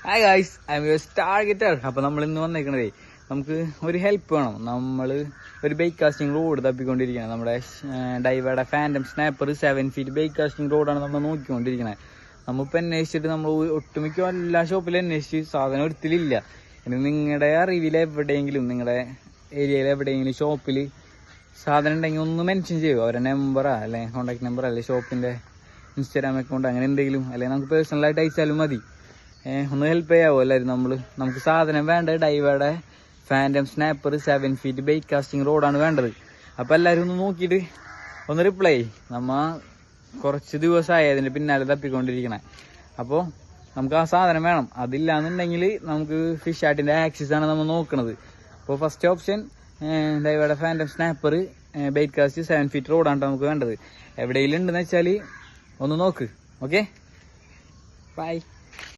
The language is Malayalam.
Hi guys, I M your star guitar. അപ്പോൾ നമ്മൾ ഇന്ന് വന്നേക്കണതേ നമുക്ക് ഒരു ഹെൽപ്പ് വേണം. നമ്മൾ ഒരു ബൈക്ക് കാസ്റ്റിംഗ് റോഡ് തപ്പിക്കൊണ്ടിരിക്കുകയാണ്. നമ്മുടെ ഡൈവയുടെ Phantom Snapper 7 feet bike casting റോഡാണ് നമ്മൾ നോക്കിക്കൊണ്ടിരിക്കുന്നത്. നമ്മളിപ്പോൾ അന്വേഷിച്ചിട്ട് നമ്മൾ ഒട്ടുമിക്ക എല്ലാ ഷോപ്പിലും അന്വേഷിച്ച് സാധനം ഒരിക്കലില്ല. ഇനി നിങ്ങളുടെ അറിവിൽ എവിടെയെങ്കിലും, നിങ്ങളുടെ ഏരിയയിൽ എവിടെയെങ്കിലും ഷോപ്പിൽ സാധനം ഉണ്ടെങ്കിൽ ഒന്ന് മെൻഷൻ ചെയ്യുമോ? അവരുടെ നമ്പറാ അല്ലെങ്കിൽ കോൺടാക്ട് നമ്പർ അല്ലെങ്കിൽ ഷോപ്പിൻ്റെ ഇൻസ്റ്റാഗ്രാം അക്കൗണ്ട് അങ്ങനെ എന്തെങ്കിലും, അല്ലെങ്കിൽ നമുക്ക് പേഴ്സണലായിട്ട് അയച്ചാലും മതി. ഒന്ന് ഹെൽപ്പ് ചെയ്യാവോ എല്ലാവരും? നമുക്ക് സാധനം വേണ്ടത് ഡൈവയുടെ Phantom Snapper 7 feet bike casting റോഡാണ് വേണ്ടത്. അപ്പോൾ എല്ലാവരും ഒന്ന് നോക്കിയിട്ട് ഒന്ന് റിപ്ലൈ. കുറച്ച് ദിവസമായി അതിൻ്റെ പിന്നാലെ തപ്പിക്കൊണ്ടിരിക്കണേ. അപ്പോൾ നമുക്ക് ആ സാധനം വേണം. അതില്ലാന്നുണ്ടെങ്കിൽ നമുക്ക് ഫിഷ് ആർട്ടിൻ്റെ ആക്സിസ് ആണ് നമ്മൾ നോക്കുന്നത്. അപ്പോൾ ഫസ്റ്റ് ഓപ്ഷൻ ഡൈവയുടെ Phantom Snapper bike cast 7 feet റോഡാണ് നമുക്ക് വേണ്ടത്. എവിടെയെങ്കിലും ഉണ്ടെന്ന് വെച്ചാൽ ഒന്ന് നോക്ക്. Okay, by.